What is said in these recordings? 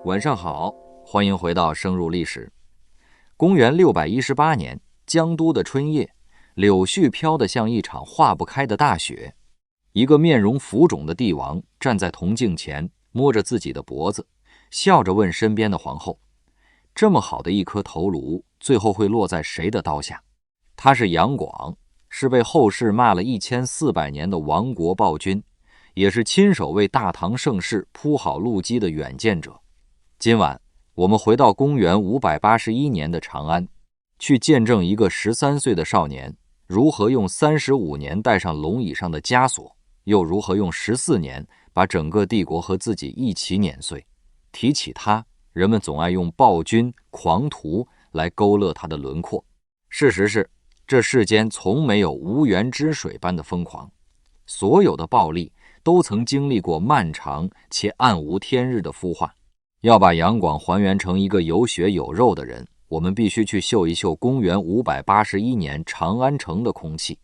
晚上好，欢迎回到深入历史。公元618年，江都的春夜，柳絮飘得像一场化不开的大雪。一个面容浮肿的帝王站在铜镜前，摸着自己的脖子，笑着问身边的皇后：这么好的一颗头颅，最后会落在谁的刀下？他是杨广，是被后世骂了1400年的亡国暴君，也是亲手为大唐盛世铺好路基的远见者。今晚我们回到公元581年的长安，去见证一个13岁的少年如何用35年戴上龙椅上的枷锁，又如何用14年把整个帝国和自己一起碾碎。提起他，人们总爱用暴君、狂徒来勾勒他的轮廓。事实是，这世间从没有无源之水般的疯狂，所有的暴力都曾经历过漫长且暗无天日的孵化。要把杨广还原成一个有血有肉的人，我们必须去嗅一嗅公元581年长安城的空气。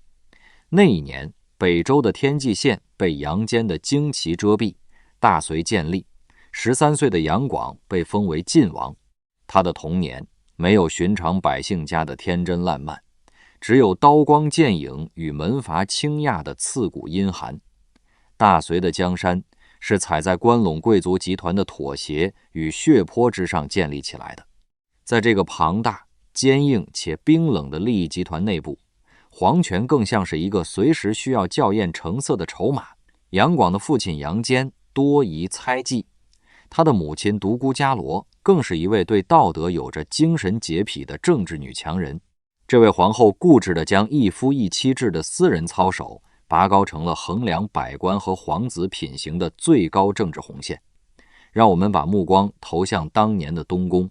那一年，北周的天际线被杨坚的旌旗遮蔽，大隋建立。13岁的杨广被封为晋王。他的童年没有寻常百姓家的天真烂漫，只有刀光剑影与门阀倾轧的刺骨阴寒。大隋的江山是踩在关陇贵族集团的妥协与血泊之上建立起来的。在这个庞大、坚硬且冰冷的利益集团内部，皇权更像是一个随时需要校验成色的筹码。杨广的父亲杨坚多疑猜忌，他的母亲独孤伽罗更是一位对道德有着精神洁癖的政治女强人。这位皇后固执地将一夫一妻制的私人操守拔高成了衡量百官和皇子品行的最高政治红线。让我们把目光投向当年的东宫。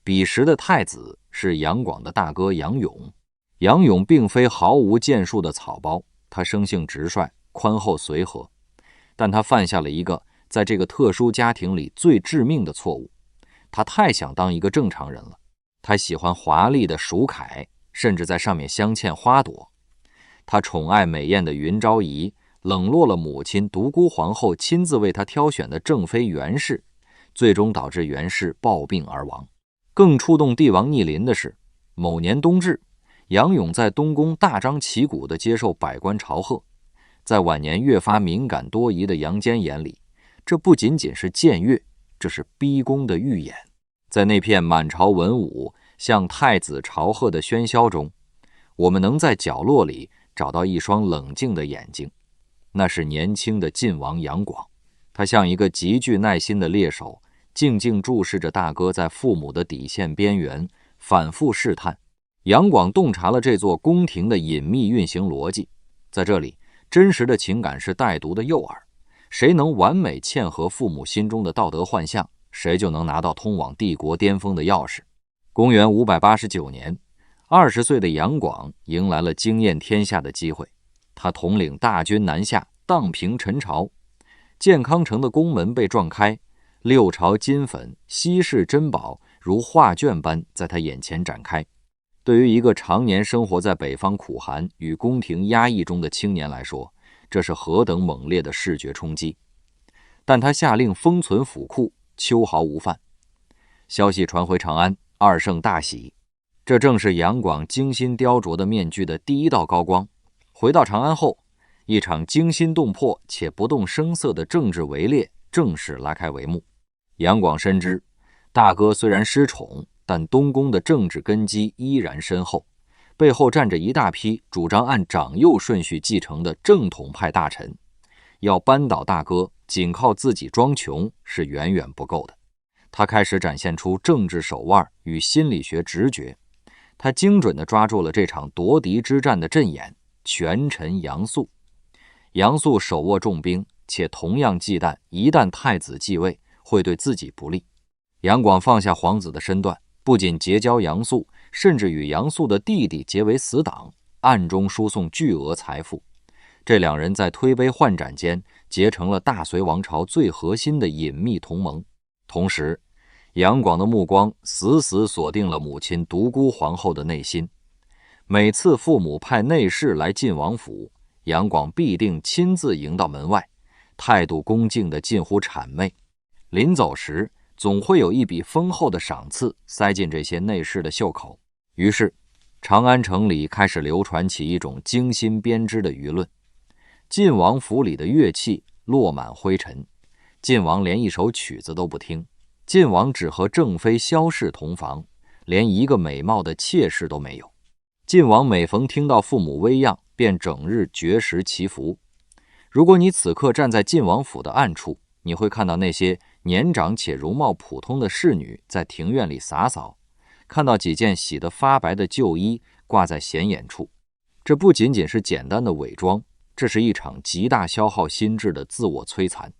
彼时的太子是杨广的大哥杨勇。杨勇并非毫无建树的草包，他生性直率，宽厚随和，但他犯下了一个在这个特殊家庭里最致命的错误。他太想当一个正常人了，他喜欢华丽的蜀铠，甚至在上面镶嵌花朵。他宠爱美艳的云昭仪，冷落了母亲独孤皇后亲自为他挑选的正妃袁氏，最终导致袁氏暴病而亡。更触动帝王逆鳞的是，某年冬至，杨勇在东宫大张旗鼓地接受百官朝贺。在晚年越发敏感多疑的杨坚眼里，这不仅仅是僭越，这是逼宫的预演。在那片满朝文武向太子朝贺的喧嚣中，我们能在角落里找到一双冷静的眼睛，那是年轻的晋王杨广。他像一个极具耐心的猎手，静静注视着大哥在父母的底线边缘反复试探。杨广洞察了这座宫廷的隐秘运行逻辑，在这里，真实的情感是带毒的诱饵，谁能完美嵌合父母心中的道德幻象，谁就能拿到通往帝国巅峰的钥匙。公元589年，20岁的杨广迎来了惊艳天下的机会。他统领大军南下，荡平陈朝。建康城的宫门被撞开，六朝金粉、稀世珍宝如画卷般在他眼前展开。对于一个常年生活在北方苦寒与宫廷压抑中的青年来说，这是何等猛烈的视觉冲击。但他下令封存府库，秋毫无犯。消息传回长安，二圣大喜。这正是杨广精心雕琢的面具的第一道高光。回到长安后，一场惊心动魄且不动声色的政治围猎正式拉开帷幕。杨广深知，大哥虽然失宠，但东宫的政治根基依然深厚，背后站着一大批主张按长幼顺序继承的正统派大臣。要扳倒大哥，仅靠自己装穷是远远不够的。他开始展现出政治手腕与心理学直觉。他精准地抓住了这场夺嫡之战的阵眼，权臣杨素。杨素手握重兵，且同样忌惮一旦太子继位会对自己不利。杨广放下皇子的身段，不仅结交杨素，甚至与杨素的弟弟结为死党，暗中输送巨额财富。这两人在推杯换盏间结成了大隋王朝最核心的隐秘同盟。同时，杨广的目光死死锁定了母亲独孤皇后的内心。每次父母派内侍来晋王府，杨广必定亲自迎到门外，态度恭敬的近乎谄媚。临走时，总会有一笔丰厚的赏赐塞进这些内侍的袖口。于是长安城里开始流传起一种精心编织的舆论：晋王府里的乐器落满灰尘，晋王连一首曲子都不听，晋王只和正妃萧氏同房，连一个美貌的妾室都没有。晋王每逢听到父母微恙，便整日绝食祈福。如果你此刻站在晋王府的暗处，你会看到那些年长且容貌普通的侍女在庭院里洒扫，看到几件洗得发白的旧衣挂在显眼处。这不仅仅是简单的伪装，这是一场极大消耗心智的自我摧残。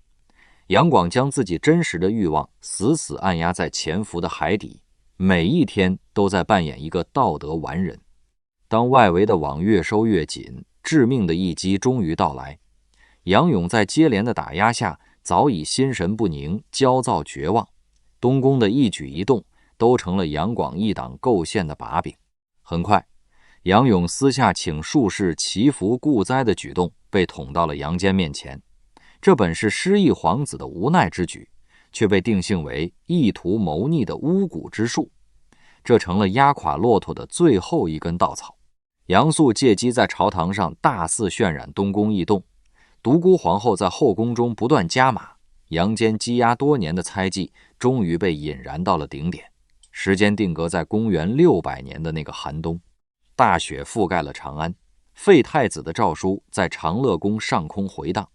杨广将自己真实的欲望死死按压在潜伏的海底，每一天都在扮演一个道德完人。当外围的网越收越紧，致命的一击终于到来。杨勇在接连的打压下早已心神不宁，焦躁绝望。东宫的一举一动都成了杨广一党构陷的把柄。很快，杨勇私下请术士祈福固灾的举动被捅到了杨坚面前。这本是失意皇子的无奈之举，却被定性为意图谋逆的巫蛊之术。这成了压垮骆驼的最后一根稻草。杨素借机在朝堂上大肆渲染东宫异动，独孤皇后在后宫中不断加码，杨坚积压多年的猜忌终于被引燃到了顶点。时间定格在公元600年的那个寒冬，大雪覆盖了长安，废太子的诏书在长乐宫上空回荡。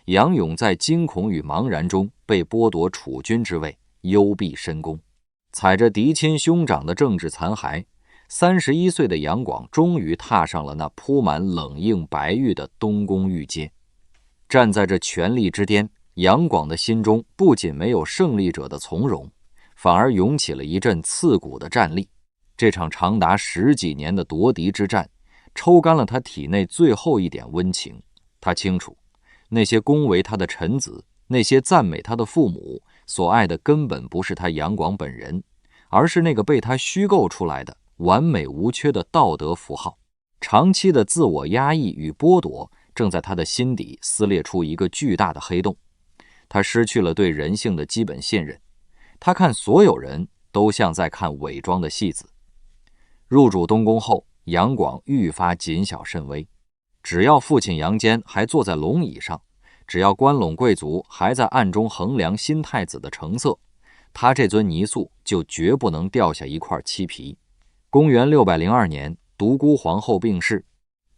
杨勇在惊恐与茫然中被剥夺储君之位，幽闭深宫。踩着嫡亲兄长的政治残骸，31岁的杨广终于踏上了那铺满冷硬白玉的东宫御阶。站在这权力之巅，杨广的心中不仅没有胜利者的从容，反而涌起了一阵刺骨的战栗。这场长达10几年的夺嫡之战，抽干了他体内最后一点温情。他清楚，那些恭维他的臣子，那些赞美他的父母，所爱的根本不是他杨广本人，而是那个被他虚构出来的完美无缺的道德符号。长期的自我压抑与剥夺正在他的心底撕裂出一个巨大的黑洞。他失去了对人性的基本信任，他看所有人都像在看伪装的戏子。入主东宫后，杨广愈发谨小慎微。只要父亲杨坚还坐在龙椅上，只要关陇贵族还在暗中衡量新太子的成色，他这尊泥塑就绝不能掉下一块漆皮。公元602年，独孤皇后病逝。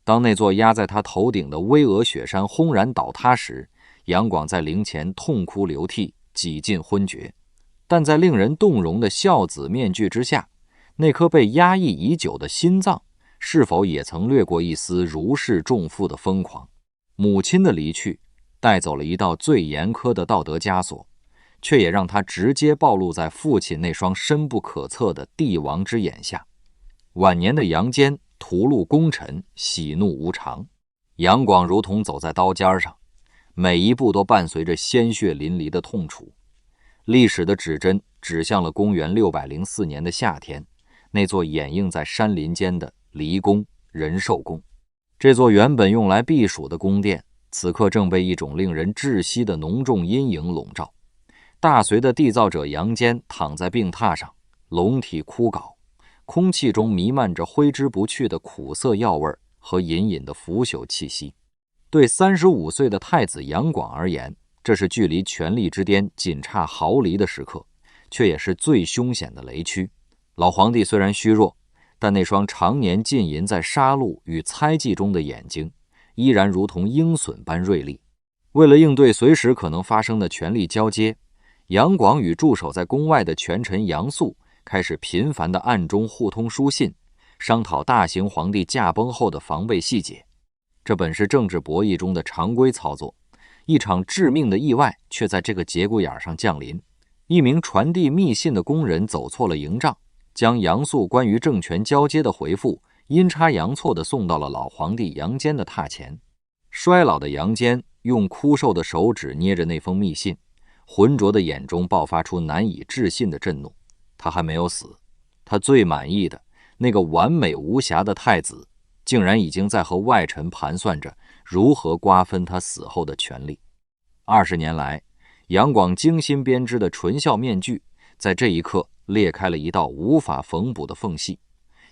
当那座压在他头顶的巍峨雪山轰然倒塌时，杨广在灵前痛哭流涕，几近昏厥。但在令人动容的孝子面具之下，那颗被压抑已久的心脏是否也曾掠过一丝如释重负的疯狂？母亲的离去带走了一道最严苛的道德枷锁，却也让他直接暴露在父亲那双深不可测的帝王之眼下。晚年的杨坚屠戮功臣，喜怒无常。杨广如同走在刀尖上，每一步都伴随着鲜血淋漓的痛楚。历史的指针指向了公元604年的夏天，那座掩映在山林间的离宫仁寿宫。这座原本用来避暑的宫殿，此刻正被一种令人窒息的浓重阴影笼罩。大隋的缔造者杨坚躺在病榻上，龙体枯槁，空气中弥漫着挥之不去的苦涩药味和隐隐的腐朽气息。对35岁的太子杨广而言，这是距离权力之巅仅差毫厘的时刻，却也是最凶险的雷区。老皇帝虽然虚弱，但那双常年浸淫在杀戮与猜忌中的眼睛依然如同鹰隼般锐利。为了应对随时可能发生的权力交接，杨广与驻守在宫外的权臣杨素开始频繁地暗中互通书信，商讨大行皇帝驾崩后的防备细节。这本是政治博弈中的常规操作，一场致命的意外却在这个节骨眼上降临。一名传递密信的工人走错了营帐，将杨素关于政权交接的回复阴差阳错地送到了老皇帝杨坚的榻前。衰老的杨坚用枯瘦的手指捏着那封密信，浑浊的眼中爆发出难以置信的震怒。他还没有死，他最满意的那个完美无瑕的太子，竟然已经在和外臣盘算着如何瓜分他死后的权力。20年来，杨广精心编织的纯孝面具在这一刻裂开了一道无法缝补的缝隙。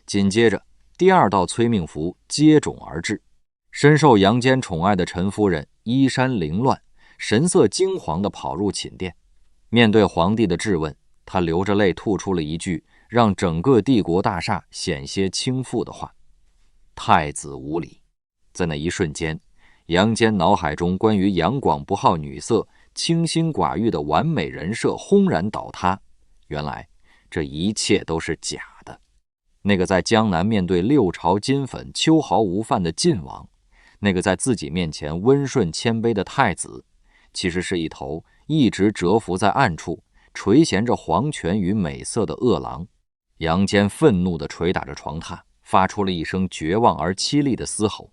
紧接着，第二道催命符接踵而至。深受杨坚宠爱的陈夫人衣衫凌乱，神色惊惶地跑入寝殿。面对皇帝的质问，她流着泪吐出了一句让整个帝国大厦险些倾覆的话：太子无礼。在那一瞬间，杨坚脑海中关于杨广不好女色、清心寡欲的完美人设轰然倒塌。原来这一切都是假的。那个在江南面对六朝金粉秋毫无犯的晋王，那个在自己面前温顺谦卑的太子，其实是一头一直蛰伏在暗处垂涎着皇权与美色的恶狼。杨坚愤怒地捶打着床榻，发出了一声绝望而凄厉的嘶吼：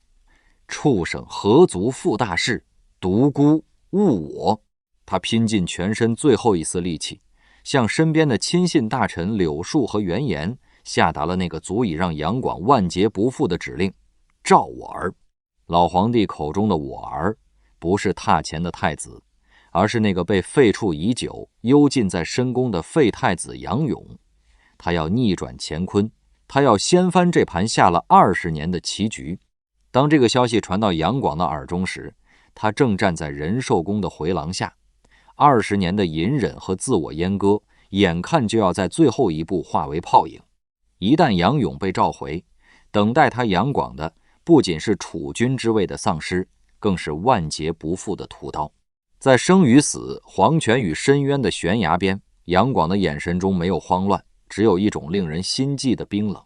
畜生何足负大事，独孤误我！他拼尽全身最后一丝力气，向身边的亲信大臣柳树和完颜下达了那个足以让杨广万劫不复的指令：召我儿。老皇帝口中的我儿，不是榻前的太子，而是那个被废黜已久、幽禁在深宫的废太子杨勇。他要逆转乾坤，他要掀翻这盘下了20年的棋局。当这个消息传到杨广的耳中时，他正站在仁寿宫的回廊下，20年的隐忍和自我阉割，眼看就要在最后一步化为泡影。一旦杨勇被召回，等待他杨广的不仅是储君之位的丧失，更是万劫不复的屠刀。在生与死、皇权与深渊的悬崖边，杨广的眼神中没有慌乱，只有一种令人心悸的冰冷。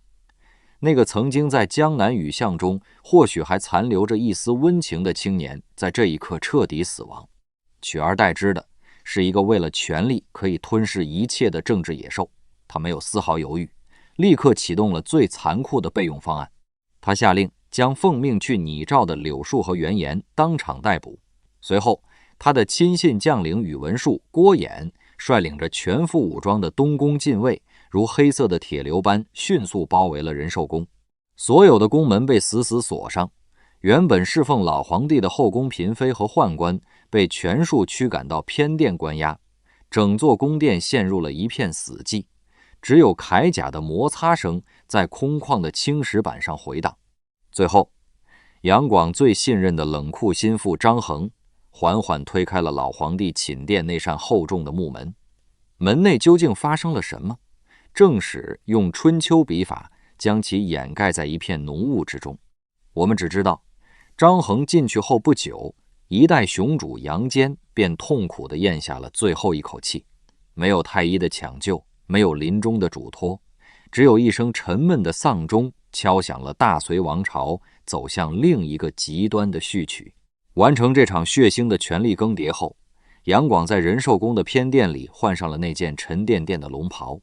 那个曾经在江南雨巷中或许还残留着一丝温情的青年，在这一刻彻底死亡，取而代之的是一个为了权力可以吞噬一切的政治野兽。他没有丝毫犹豫，立刻启动了最残酷的备用方案。他下令将奉命去拟诏的柳树和完颜当场逮捕。随后，他的亲信将领宇文述、郭衍率领着全副武装的东宫禁卫，如黑色的铁流般迅速包围了仁寿宫。所有的宫门被死死锁上，原本侍奉老皇帝的后宫嫔妃和宦官被全数驱赶到偏殿关押，整座宫殿陷入了一片死寂，只有铠甲的摩擦声在空旷的青石板上回荡。最后，杨广最信任的冷酷心腹张衡缓缓推开了老皇帝寝殿那扇厚重的木门。门内究竟发生了什么？正史用春秋笔法将其掩盖在一片浓雾之中。我们只知道，张衡进去后不久，一代雄主杨坚便痛苦地咽下了最后一口气。没有太医的抢救，没有临终的嘱托，只有一声沉闷的丧钟敲响了大隋王朝走向另一个极端的序曲。完成这场血腥的权力更迭后，杨广在仁寿宫的偏殿里换上了那件沉甸甸的龙袍。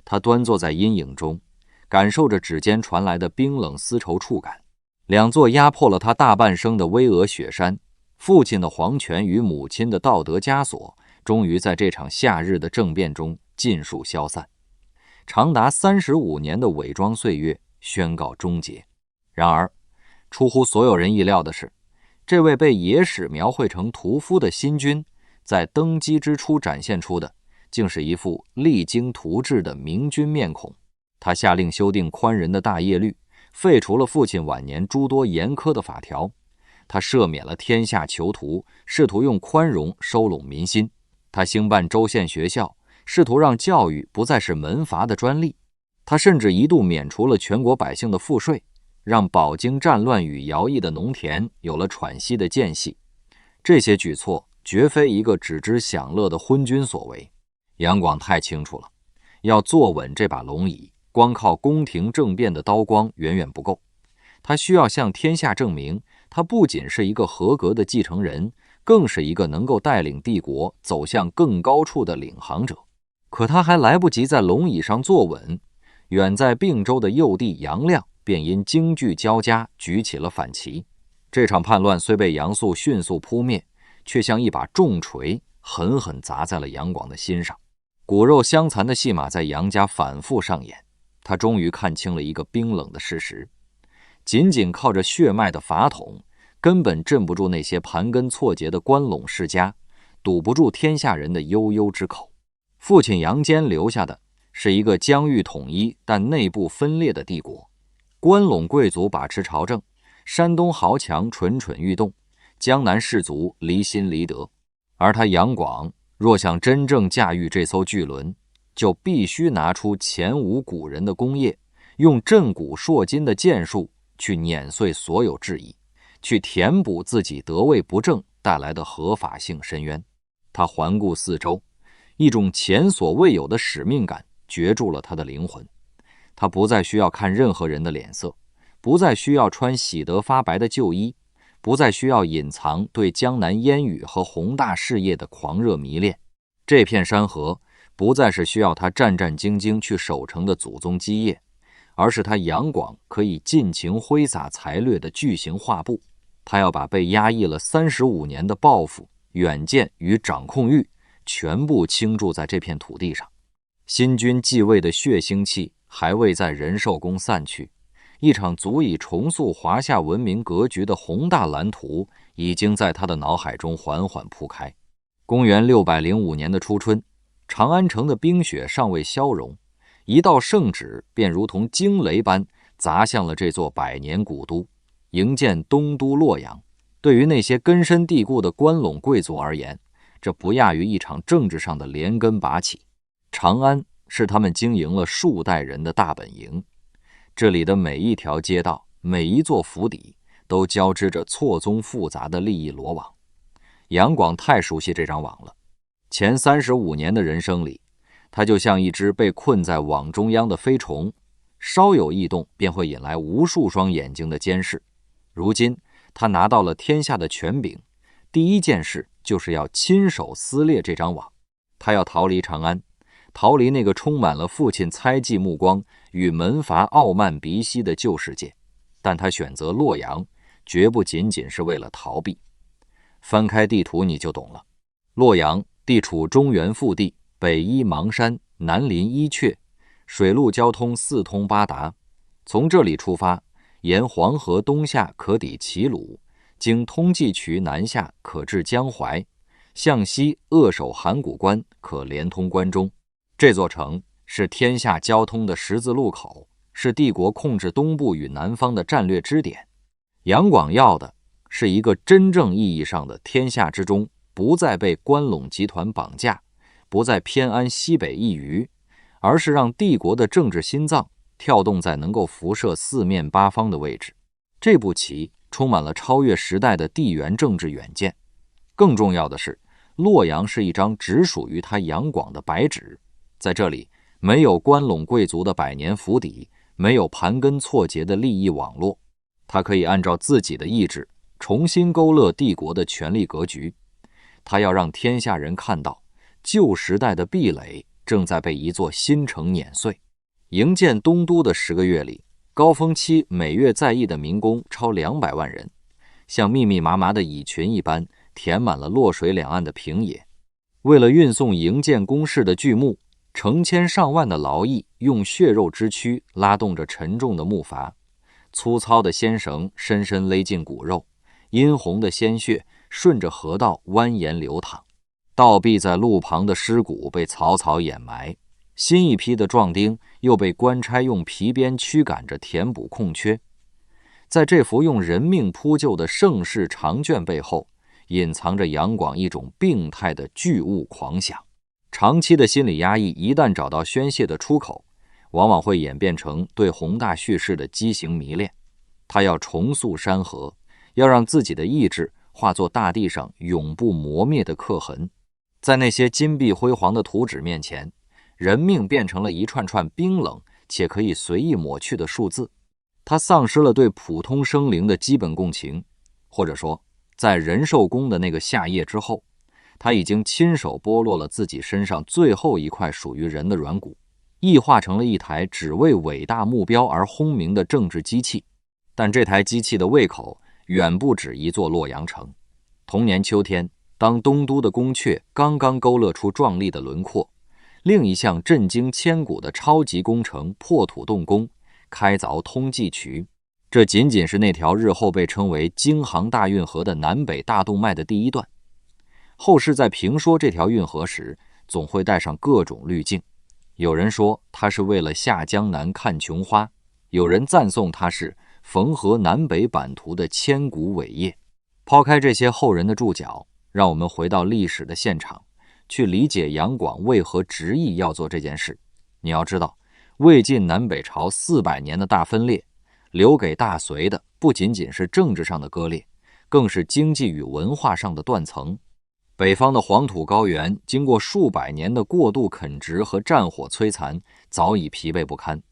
他端坐在阴影中，感受着指尖传来的冰冷丝绸触感。两座压迫了他大半生的巍峨雪山，父亲的皇权与母亲的道德枷锁，终于在这场夏日的政变中尽数消散。长达35年的伪装岁月宣告终结。然而，出乎所有人意料的是，这位被野史描绘成屠夫的新君，在登基之初展现出的竟是一副励精图治的明君面孔。他下令修订宽仁的大业律，废除了父亲晚年诸多严苛的法条。他赦免了天下囚徒，试图用宽容收拢民心。他兴办州县学校，试图让教育不再是门阀的专利。他甚至一度免除了全国百姓的赋税，让饱经战乱与徭役的农田有了喘息的间隙。这些举措绝非一个只知享乐的昏君所为。杨广太清楚了，要坐稳这把龙椅，光靠宫廷政变的刀光远远不够。他需要向天下证明，他不仅是一个合格的继承人，更是一个能够带领帝国走向更高处的领航者。可他还来不及在龙椅上坐稳，远在并州的幼弟杨亮便因惊惧交加举起了反旗。这场叛乱虽被杨素迅速扑灭，却像一把重锤狠狠砸在了杨广的心上。骨肉相残的戏码在杨家反复上演，他终于看清了一个冰冷的事实：仅仅靠着血脉的法统，根本镇不住那些盘根错节的关陇世家，堵不住天下人的悠悠之口。父亲杨坚留下的是一个疆域统一但内部分裂的帝国，关陇贵族把持朝政，山东豪强蠢蠢欲动，江南士族离心离德。而他杨广若想真正驾驭这艘巨轮，就必须拿出前无古人的功业，用震古烁今的剑术去碾碎所有质疑，去填补自己得位不正带来的合法性深渊。他环顾四周，一种前所未有的使命感攫住了他的灵魂。他不再需要看任何人的脸色，不再需要穿洗得发白的旧衣，不再需要隐藏对江南烟雨和宏大事业的狂热迷恋。这片山河不再是需要他战战兢兢去守成的祖宗基业，而是他杨广可以尽情挥洒才略的巨型画布。他要把被压抑了35年的抱负、远见与掌控欲全部倾注在这片土地上。新君继位的血腥气还未在仁寿宫散去，一场足以重塑华夏文明格局的宏大蓝图已经在他的脑海中缓缓铺开。公元605年的初春，长安城的冰雪尚未消融，一道圣旨便如同惊雷般砸向了这座百年古都，营建东都洛阳。对于那些根深蒂固的关陇贵族而言，这不亚于一场政治上的连根拔起。长安是他们经营了数代人的大本营，这里的每一条街道，每一座府邸，都交织着错综复杂的利益罗网。杨广太熟悉这张网了，前35年的人生里，他就像一只被困在网中央的飞虫，稍有异动便会引来无数双眼睛的监视。如今他拿到了天下的权柄，第一件事就是要亲手撕裂这张网。他要逃离长安，逃离那个充满了父亲猜忌目光与门阀傲慢鼻息的旧世界。但他选择洛阳，绝不仅仅是为了逃避。翻开地图你就懂了。洛阳地处中原腹地，北依邙山，南临伊阙，水陆交通四通八达。从这里出发，沿黄河东下可抵齐鲁，经通济渠南下可至江淮，向西扼守函谷关，可连通关中。这座城是天下交通的十字路口，是帝国控制东部与南方的战略支点。杨广要的是一个真正意义上的天下之中不再被关陇集团绑架，不再偏安西北一隅，而是让帝国的政治心脏跳动在能够辐射四面八方的位置。这步棋充满了超越时代的地缘政治远见。更重要的是，洛阳是一张只属于他杨广的白纸，在这里没有关陇贵族的百年府邸，没有盘根错节的利益网络，他可以按照自己的意志重新勾勒帝国的权力格局。他要让天下人看到，旧时代的壁垒正在被一座新城碾碎。营建东都的10个月里，高峰期每月在役的民工超200万人，像密密麻麻的蚁群一般填满了洛水两岸的平野。为了运送营建工事的巨木，成千上万的劳役用血肉之躯拉动着沉重的木筏，粗糙的纤绳深深勒进骨肉，殷红的鲜血顺着河道蜿蜒流淌。倒闭在路旁的尸骨被草草掩埋，新一批的壮丁又被官差用皮鞭驱赶着填补空缺。在这幅用人命铺就的盛世长卷背后，隐藏着杨广一种病态的巨物狂想。长期的心理压抑一旦找到宣泄的出口，往往会演变成对宏大叙事的畸形迷恋。他要重塑山河，要让自己的意志化作大地上永不磨灭的刻痕。在那些金碧辉煌的图纸面前，人命变成了一串串冰冷且可以随意抹去的数字。他丧失了对普通生灵的基本共情，或者说，在仁寿宫的那个夏夜之后，他已经亲手剥落了自己身上最后一块属于人的软骨，异化成了一台只为伟大目标而轰鸣的政治机器。但这台机器的胃口远不止一座洛阳城。同年秋天，当东都的宫阙刚刚勾勒出壮丽的轮廓，另一项震惊千古的超级工程破土动工，开凿通济渠。这仅仅是那条日后被称为京杭大运河的南北大动脉的第一段。后世在评说这条运河时，总会带上各种滤镜。有人说他是为了下江南看琼花，有人赞颂他是缝合南北版图的千古伟业。抛开这些后人的注脚，让我们回到历史的现场，去理解杨广为何执意要做这件事。你要知道，魏晋南北朝400年的大分裂，留给大隋的不仅仅是政治上的割裂，更是经济与文化上的断层。北方的黄土高原经过数百年的过度垦殖和战火摧残，早已疲惫不堪，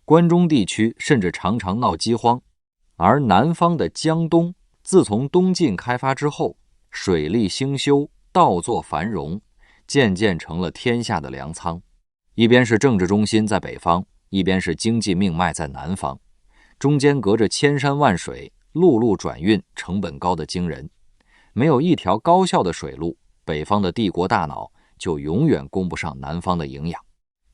关中地区甚至常常闹饥荒。而南方的江东自从东晋开发之后，水利兴修，稻作繁荣，渐渐成了天下的粮仓。一边是政治中心在北方，一边是经济命脉在南方，中间隔着千山万水，陆路转运成本高得惊人。没有一条高效的水路，北方的帝国大脑就永远供不上南方的营养。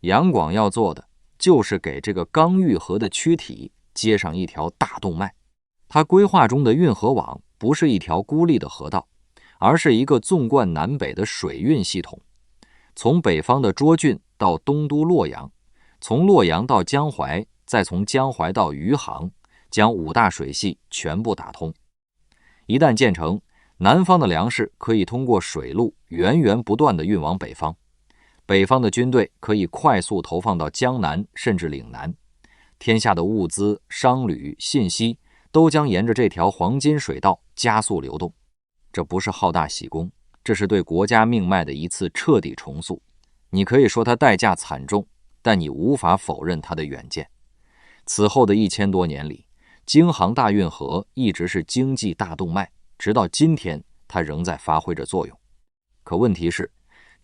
杨广要做的就是给这个刚愈合的躯体接上一条大动脉。他规划中的运河网不是一条孤立的河道，而是一个纵贯南北的水运系统，从北方的涿郡到东都洛阳，从洛阳到江淮，再从江淮到余杭，将5大水系全部打通。一旦建成，南方的粮食可以通过水路源源不断地运往北方，北方的军队可以快速投放到江南甚至岭南，天下的物资、商旅、信息都将沿着这条黄金水道加速流动。这不是好大喜功，这是对国家命脉的一次彻底重塑。你可以说它代价惨重，但你无法否认它的远见。此后的1000多年里，京杭大运河一直是经济大动脉，直到今天它仍在发挥着作用。可问题是，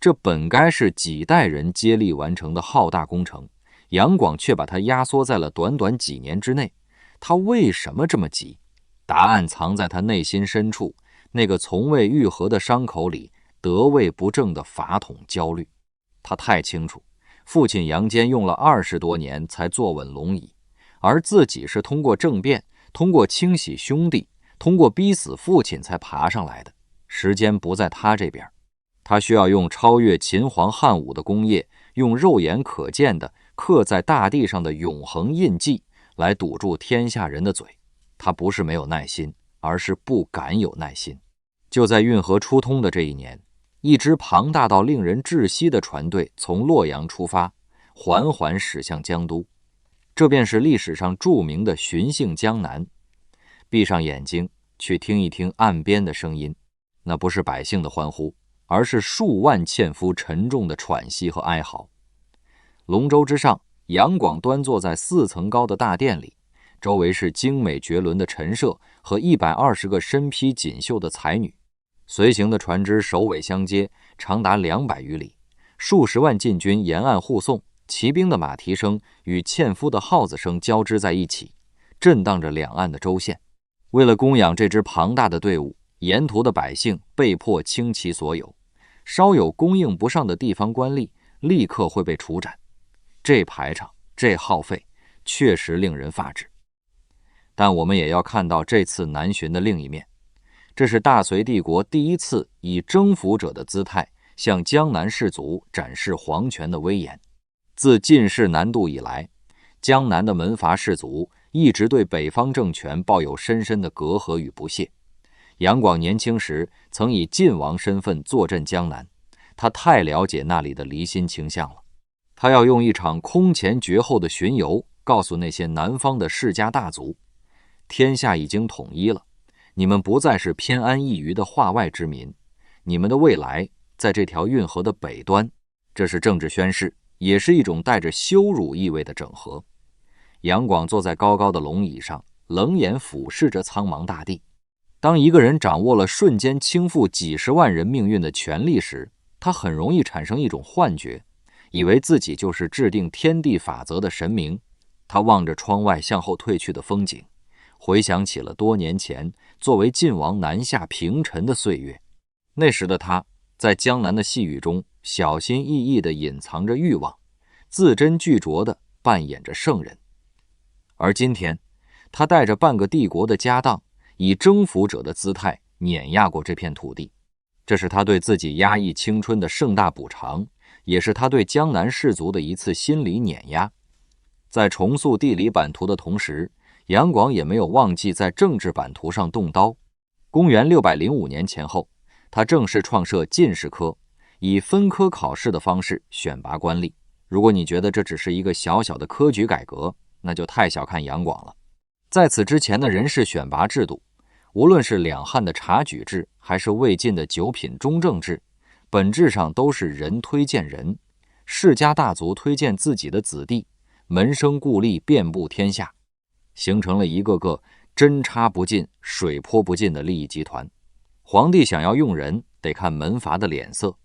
这本该是几代人接力完成的浩大工程，杨广却把它压缩在了短短几年之内。他为什么这么急？答案藏在他内心深处那个从未愈合的伤口里，得位不正的法统焦虑。他太清楚，父亲杨坚用了20多年才坐稳龙椅，而自己是通过政变，通过清洗兄弟，通过逼死父亲才爬上来的。时间不在他这边，他需要用超越秦皇汉武的功业，用肉眼可见的刻在大地上的永恒印记来堵住天下人的嘴。他不是没有耐心，而是不敢有耐心。就在运河初通的这一年，一支庞大到令人窒息的船队从洛阳出发，缓缓驶向江都。这便是历史上著名的巡幸江南。闭上眼睛，去听一听岸边的声音，那不是百姓的欢呼，而是数万纤夫沉重的喘息和哀嚎。龙舟之上，杨广端坐在4层高的大殿里，周围是精美绝伦的陈设和120个身披锦绣的才女。随行的船只首尾相接，长达200余里，数十万禁军沿岸护送，骑兵的马蹄声与纤夫的号子声交织在一起，震荡着两岸的州县。为了供养这支庞大的队伍，沿途的百姓被迫倾其所有，稍有供应不上的地方官吏立刻会被处斩。这排场，这耗费，确实令人发指。但我们也要看到这次南巡的另一面，这是大隋帝国第一次以征服者的姿态向江南士族展示皇权的威严。自晋士南渡以来，江南的门阀士族一直对北方政权抱有深深的隔阂与不屑。杨广年轻时曾以晋王身份坐镇江南，他太了解那里的离心倾向了。他要用一场空前绝后的巡游，告诉那些南方的世家大族，天下已经统一了，你们不再是偏安一隅的化外之民，你们的未来在这条运河的北端。这是政治宣誓，也是一种带着羞辱意味的整合。杨广坐在高高的龙椅上，冷眼俯视着苍茫大地。当一个人掌握了瞬间倾覆几十万人命运的权力时，他很容易产生一种幻觉，以为自己就是制定天地法则的神明。他望着窗外向后退去的风景，回想起了多年前作为晋王南下平陈的岁月。那时的他在江南的细雨中小心翼翼地隐藏着欲望，字斟句酌地扮演着圣人。而今天，他带着半个帝国的家当，以征服者的姿态碾压过这片土地。这是他对自己压抑青春的盛大补偿，也是他对江南士族的一次心理碾压。在重塑地理版图的同时，杨广也没有忘记在政治版图上动刀。公元605年前后，他正式创设进士科，以分科考试的方式选拔官吏。如果你觉得这只是一个小小的科举改革，那就太小看杨广了。在此之前的人事选拔制度，无论是两汉的察举制，还是魏晋的九品中正制，本质上都是人推荐人，世家大族推荐自己的子弟，门生故吏遍布天下，形成了一个个针插不进、水泼不进的利益集团。皇帝想要用人，得看门阀的脸色，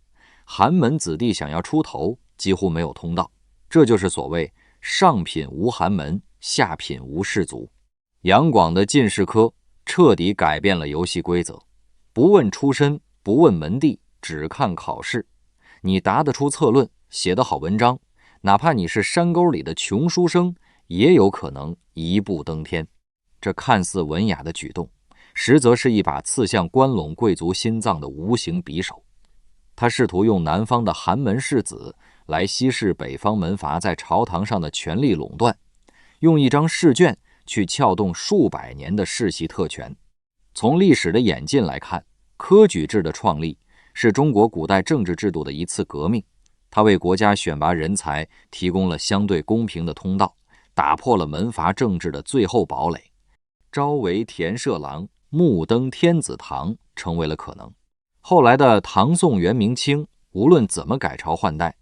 寒门子弟想要出头，几乎没有通道。这就是所谓上品无寒门，下品无士族。杨广的进士科彻底改变了游戏规则，不问出身，不问门第，只看考试。你答得出策论，写得好文章，哪怕你是山沟里的穷书生，也有可能一步登天。这看似文雅的举动，实则是一把刺向关陇贵族心脏的无形匕首。他试图用南方的寒门士子来稀释北方门阀在朝堂上的权力垄断，用一张试卷去撬动数百年的世袭特权。从历史的演进来看，科举制的创立是中国古代政治制度的一次革命，它为国家选拔人才提供了相对公平的通道，打破了门阀政治的最后堡垒。朝为田舍郎，暮登天子堂成为了可能。后来的唐宋元明清，无论怎么改朝换代，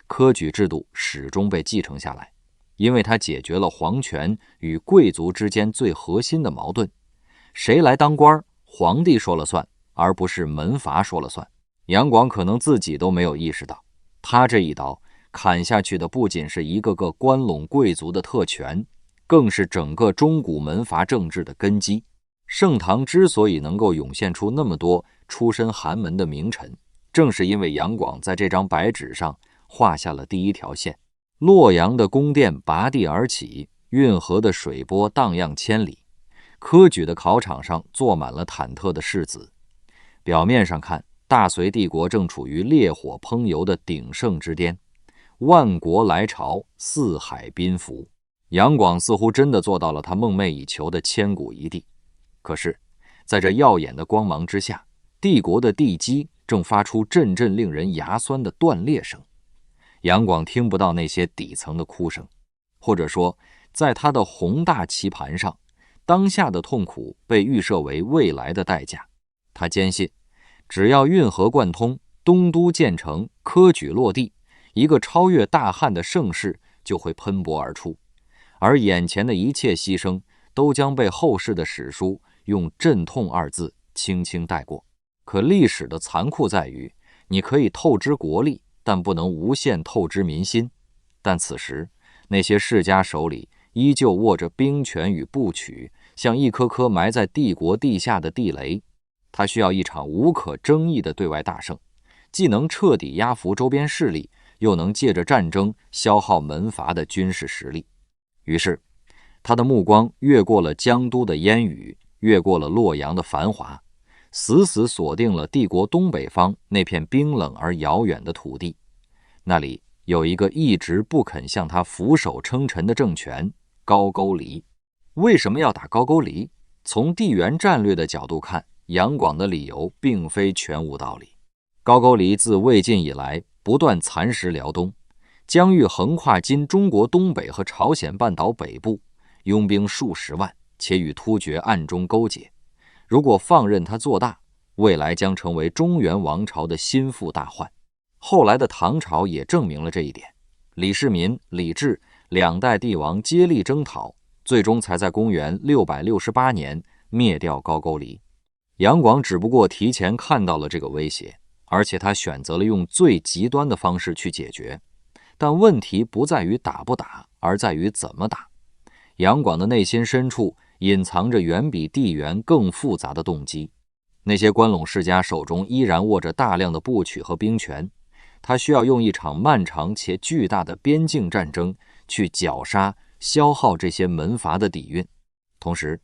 科举制度始终被继承下来，因为它解决了皇权与贵族之间最核心的矛盾。谁来当官，皇帝说了算，而不是门阀说了算。杨广可能自己都没有意识到，他这一刀砍下去的不仅是一个个关陇贵族的特权，更是整个中古门阀政治的根基。盛唐之所以能够涌现出那么多出身寒门的名臣，正是因为杨广在这张白纸上画下了第一条线。洛阳的宫殿拔地而起，运河的水波荡漾千里，科举的考场上坐满了忐忑的士子。表面上看，大隋帝国正处于烈火烹油的鼎盛之巅，万国来朝，四海宾服。杨广似乎真的做到了他梦寐以求的千古一帝。可是在这耀眼的光芒之下，帝国的地基正发出阵阵令人牙酸的断裂声。杨广听不到那些底层的哭声，或者说在他的宏大棋盘上，当下的痛苦被预设为未来的代价。他坚信，只要运河贯通，东都建成，科举落地，一个超越大汉的盛世就会喷薄而出，而眼前的一切牺牲都将被后世的史书用阵痛二字轻轻带过。可历史的残酷在于，你可以透支国力，但不能无限透支民心。但此时那些世家手里依旧握着兵权与部曲，像一颗颗埋在帝国地下的地雷。他需要一场无可争议的对外大胜，既能彻底压服周边势力，又能借着战争消耗门阀的军事实力。于是他的目光越过了江都的烟雨，越过了洛阳的繁华，死死锁定了帝国东北方那片冰冷而遥远的土地。那里有一个一直不肯向他俯首称臣的政权——高句丽。为什么要打高句丽？从地缘战略的角度看，杨广的理由并非全无道理。高句丽自魏晋以来不断蚕食辽东，疆域横跨今中国东北和朝鲜半岛北部，拥兵数十万，且与突厥暗中勾结。如果放任他做大，未来将成为中原王朝的心腹大患。后来的唐朝也证明了这一点，李世民、李治两代帝王接力征讨，最终才在公元668年灭掉高句丽。杨广只不过提前看到了这个威胁，而且他选择了用最极端的方式去解决。但问题不在于打不打，而在于怎么打。杨广的内心深处隐藏着远比地缘更复杂的动机。那些关陇世家手中依然握着大量的部曲和兵权，他需要用一场漫长且巨大的边境战争去绞杀、消耗这些门阀的底蕴。同时，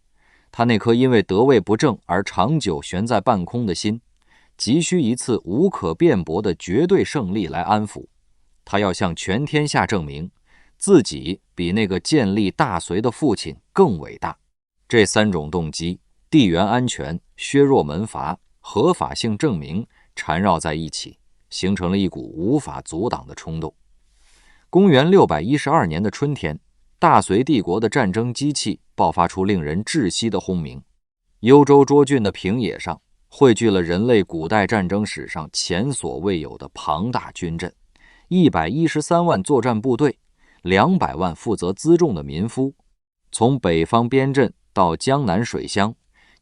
他那颗因为得位不正而长久悬在半空的心，急需一次无可辩驳的绝对胜利来安抚。他要向全天下证明自己比那个建立大隋的父亲更伟大。这3种动机，地缘安全、削弱门阀、合法性证明，缠绕在一起，形成了一股无法阻挡的冲动。公元612年的春天，大隋帝国的战争机器爆发出令人窒息的轰鸣。幽州涿郡的平野上汇聚了人类古代战争史上前所未有的庞大军阵，113万作战部队，200万负责辎重的民夫，从北方边镇到江南水乡，